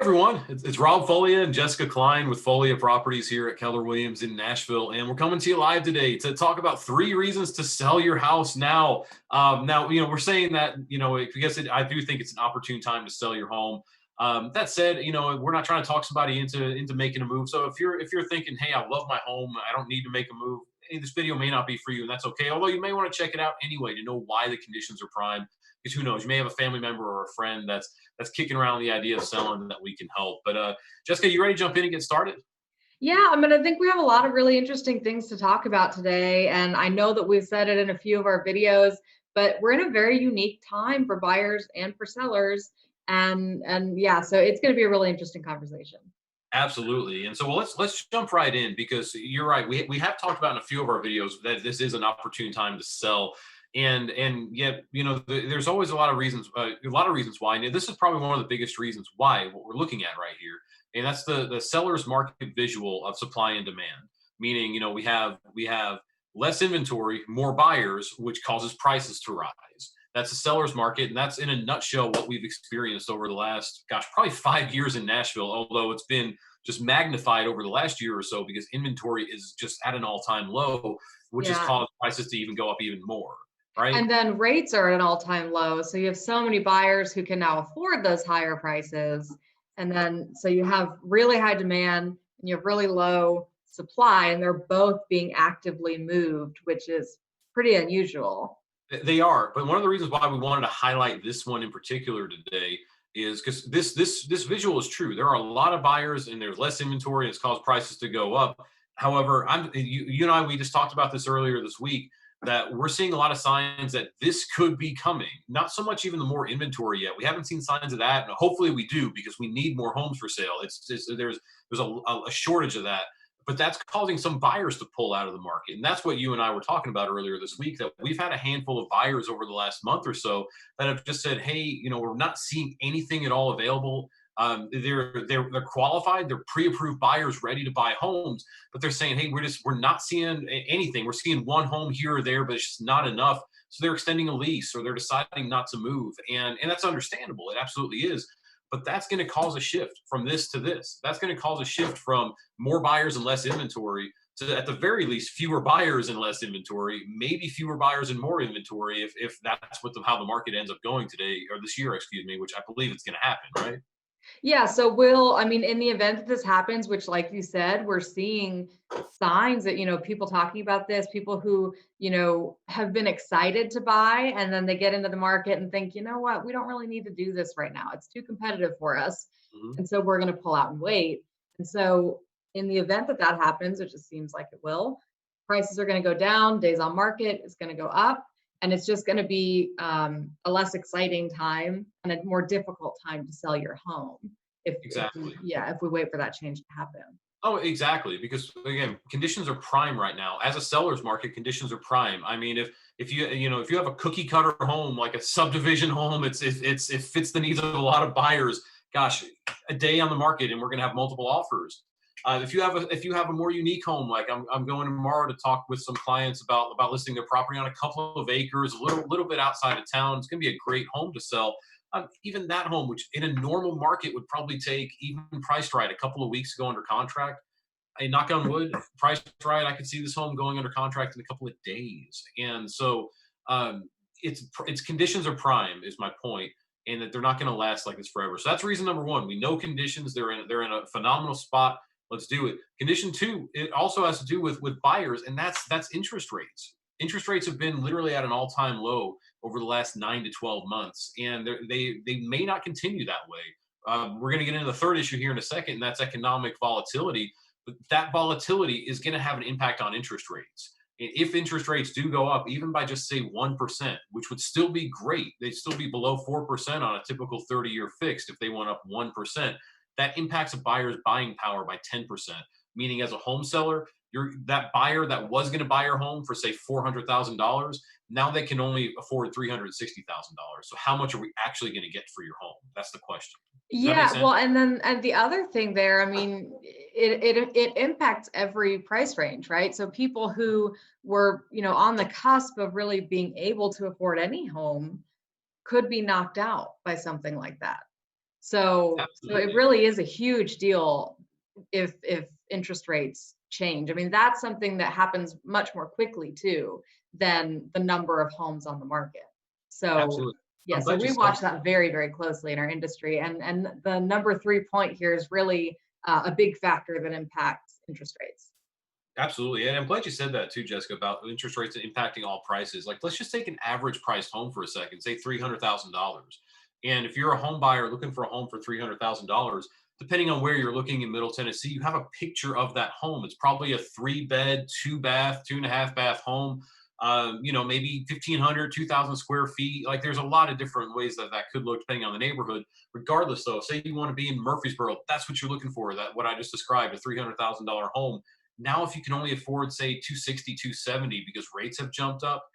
Everyone, it's Rob Folia and Jessica Klein with Folia Properties here at Keller Williams in Nashville, and we're coming to you live today to talk about 3 reasons to sell your house now. Now, we're saying that I do think it's an opportune time to sell your home. That said, we're not trying to talk somebody into making a move. So if you're thinking, hey, I love my home, I don't need to make a move. Hey, this video may not be for you, and that's okay. Although you may want to check it out anyway to know why the conditions are prime. Because who knows, you may have a family member or a friend that's kicking around the idea of selling that we can help. But Jessica, you ready to jump in and get started? Yeah, I think we have a lot of really interesting things to talk about today. And I know that we've said it in a few of our videos, but we're in a very unique time for buyers and for sellers. And yeah, so it's going to be a really interesting conversation. Absolutely. And so let's jump right in because you're right. We have talked about in a few of our videos that this is an opportune time to sell. And yet, there's always a lot of reasons why. And this is probably one of the biggest reasons why what we're looking at right here. And that's the seller's market visual of supply and demand. Meaning, we have less inventory, more buyers, which causes prices to rise. That's the seller's market, and that's in a nutshell what we've experienced over the last, gosh, probably 5 years in Nashville. Although it's been just magnified over the last year or so because inventory is just at an all-time low, which has Yeah. caused prices to even go up even more, right? And then rates are at an all-time low. So you have so many buyers who can now afford those higher prices. And then so you have really high demand and you have really low supply, and they're both being actively moved, which is pretty unusual. They are, but one of the reasons why we wanted to highlight this one in particular today is because this visual is true. There are a lot of buyers and there's less inventory. And it's caused prices to go up. However, you and I we just talked about this earlier this week that we're seeing a lot of signs that this could be coming. Not so much even the more inventory yet. We haven't seen signs of that, and hopefully we do because we need more homes for sale. There's a shortage of that, but that's causing some buyers to pull out of the market. And that's what you and I were talking about earlier this week, that we've had a handful of buyers over the last month or so that have just said, hey, we're not seeing anything at all available. They're qualified, they're pre-approved buyers ready to buy homes, but they're saying, hey, we're not seeing anything. We're seeing one home here or there, but it's just not enough. So they're extending a lease or they're deciding not to move. And that's understandable. It absolutely is. But that's going to cause a shift from this to this. That's going to cause a shift from more buyers and less inventory to, at the very least, fewer buyers and less inventory, maybe fewer buyers and more inventory if that's how the market ends up going today or this year, excuse me, which I believe it's going to happen, right? Yeah, so in the event that this happens, which like you said, we're seeing signs that, people talking about this, people who, have been excited to buy and then they get into the market and think, you know what, we don't really need to do this right now. It's too competitive for us. Mhm. And so we're going to pull out and wait. And so in the event that that happens, which it seems like it will, prices are going to go down, days on market is going to go up, and it's just going to be a less exciting time and a more difficult time to sell your home Exactly. if we wait for that change to happen. Oh, exactly. Because again, conditions are prime right now. As a seller's market, conditions are prime. I mean, if you have a cookie cutter home, like a subdivision home, it fits the needs of a lot of buyers. Gosh, a day on the market, and we're going to have multiple offers. If you have a more unique home, like I'm going tomorrow to talk with some clients about listing their property on a couple of acres, a little bit outside of town. It's going to be a great home to sell. Even that home, which in a normal market would probably take, even priced right, a couple of weeks to go under contract. I knock on wood, priced right, I could see this home going under contract in a couple of days. And so its conditions are prime, is my point, and that they're not going to last like this forever. So that's reason number one. We know conditions; they're in a phenomenal spot. Let's do it. Condition two, it also has to do with buyers, and that's interest rates. Interest rates have been literally at an all-time low over the last 9 to 12 months, and they may not continue that way. We're going to get into the third issue here in a second, and that's economic volatility. But that volatility is going to have an impact on interest rates. If interest rates do go up, even by just say 1%, which would still be great, they'd still be below 4% on a typical 30-year fixed if they went up 1%. That impacts a buyer's buying power by 10%. Meaning, as a home seller, that buyer that was going to buy your home for say $400,000, now they can only afford $360,000. So how much are we actually going to get for your home? That's the question. Does that make Yeah, sense? well, and the other thing there, it impacts every price range, right? So people who were, on the cusp of really being able to afford any home could be knocked out by something like that. So it Absolutely. really is a huge deal if interest rates change. I mean, that's something that happens much more quickly too than the number of homes on the market. So Absolutely. yeah, I'm so glad you we said watch that very, very closely in our industry. And the number 3 point here is really a big factor that impacts interest rates. absolutely. And I'm glad you said that too, Jessica, about interest rates impacting all prices. Like, let's just take an average priced home for a second, say $300,000. And if you're a home buyer looking for a home for $300,000, depending on where you're looking in Middle Tennessee, you have a picture of that home. It's probably a 3 bed, 2 bath, 2.5 bath home. Maybe 1,500, 2,000 square feet. Like, there's a lot of different ways that that could look depending on the neighborhood. Regardless, though, say you want to be in Murfreesboro, that's what you're looking for. That what I just described, a $300,000 home. Now, if you can only afford, say, 260, 270 because rates have jumped up,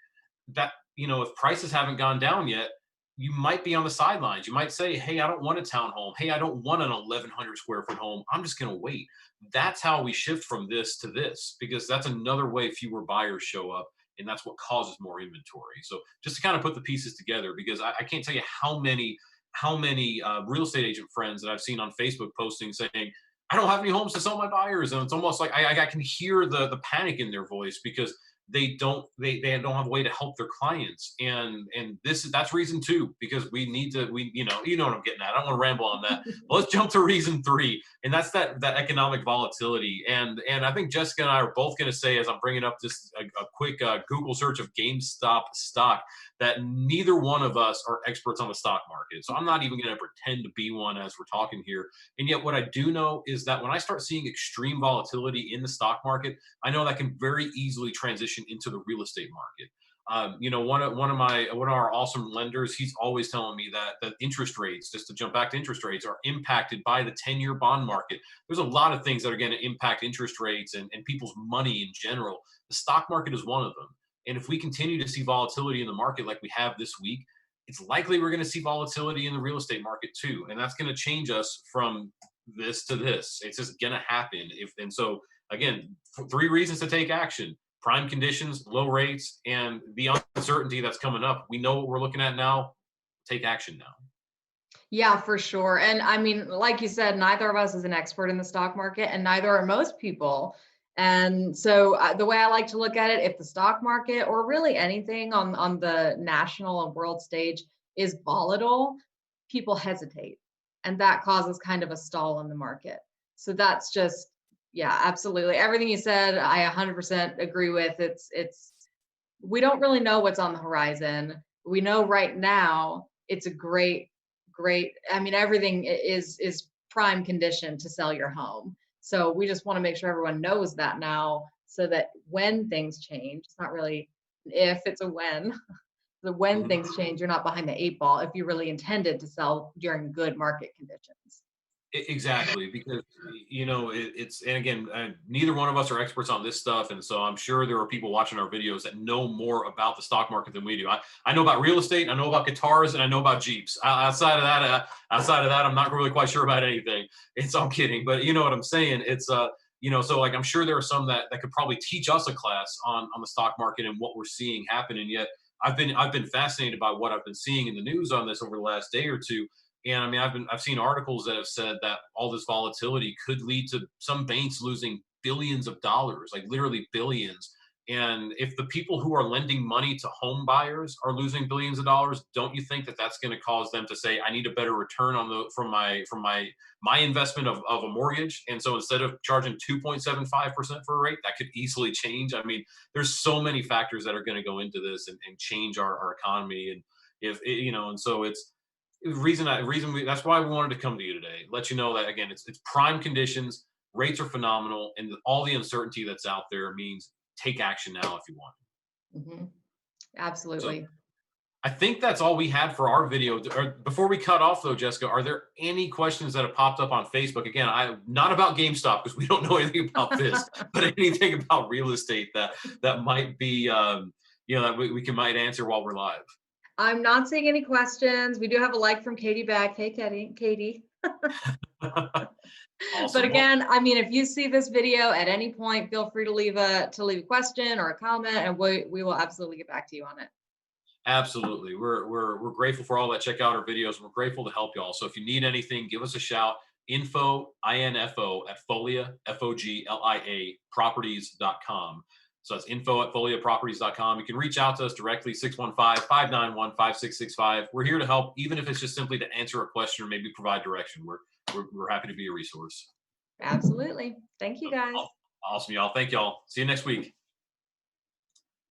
that, if prices haven't gone down yet, you might be on the sidelines. You might say, hey, I don't want a townhome. Hey, I don't want an 1,100 square foot home. I'm just going to wait. That's how we shift from this to this, because that's another way fewer buyers show up. And that's what causes more inventory. So just to kind of put the pieces together, because I can't tell you how many real estate agent friends that I've seen on Facebook posting saying, I don't have any homes to sell my buyers. And it's almost like I can hear the panic in their voice because they don't have a way to help their clients. And that's reason two, because we need to, what I'm getting at. I don't want to ramble on that. But let's jump to reason three. And that's that economic volatility. And I think Jessica and I are both going to say, as I'm bringing up this a quick Google search of GameStop stock, that neither one of us are experts on the stock market. So I'm not even going to pretend to be one as we're talking here. And yet, what I do know is that when I start seeing extreme volatility in the stock market, I know that can very easily transition into the real estate market. One of our awesome lenders, he's always telling me that interest rates, just to jump back to interest rates, are impacted by the 10-year bond market. There's a lot of things that are going to impact interest rates and people's money in general. The stock market is one of them. And if we continue to see volatility in the market like we have this week, it's likely we're going to see volatility in the real estate market too. And that's going to change us from this to this. It's just going to happen. So again, three reasons to take action: prime conditions, low rates, and the uncertainty that's coming up. We know what we're looking at now. Take action now. Yeah, for sure. And I mean, like you said, neither of us is an expert in the stock market, and neither are most people. And so the way I like to look at it, if the stock market or really anything on the national and world stage is volatile, people hesitate, and that causes kind of a stall in the market. So that's just, yeah, absolutely. Everything you said, I 100% agree with. It's we don't really know what's on the horizon. We know right now it's a great, I mean, everything is prime condition to sell your home. So we just want to make sure everyone knows that now, so that when things change, it's not really an if, it's a when. The when Mhm. things change, you're not behind the eight ball if you really intended to sell during good market conditions. Exactly, because it's, and again, neither one of us are experts on this stuff, and so I'm sure there are people watching our videos that know more about the stock market than we do. I know about real estate, I know about guitars, and I know about Jeeps. Outside of that, I'm not really quite sure about anything. It's I'm kidding, but you know what I'm saying. So like I'm sure there are some that could probably teach us a class on the stock market and what we're seeing happen, and yet I've been fascinated by what I've been seeing in the news on this over the last day or two. And I mean, I've seen articles that have said that all this volatility could lead to some banks losing billions of dollars, like literally billions. And if the people who are lending money to home buyers are losing billions of dollars, don't you think that that's going to cause them to say, I need a better return from my investment of a mortgage? And so instead of charging 2.75% for a rate, that could easily change. I mean, there's so many factors that are going to go into this and change our economy. And and so it's that's why we wanted to come to you today. Let you know that again, it's prime conditions, rates are phenomenal, and all the uncertainty that's out there means take action now if you want. Hmm. So Absolutely. I think that's all we had for our video. Before we cut off though, Jessica, are there any questions that have popped up on Facebook? Again, I not about GameStop because we don't know anything about this, but anything about real estate that might be that might answer while we're live. I'm not seeing any questions. We do have a like from Katie back. Hey, Katie. But Awesome. Well, again, I mean, if you see this video at any point, feel free to leave a question or a comment, and we will absolutely get back to you on it. Absolutely. We're grateful for all that. Check out our videos. We're grateful to help y'all. So if you need anything, give us a shout. Info at Folia, Foglia properties.com. So that's info at foliaproperties.com. You can reach out to us directly, 615-591-5665. We're here to help, even if it's just simply to answer a question or maybe provide direction. We're happy to be a resource. Absolutely. Thank you guys. Awesome, y'all. Thank y'all. See you next week.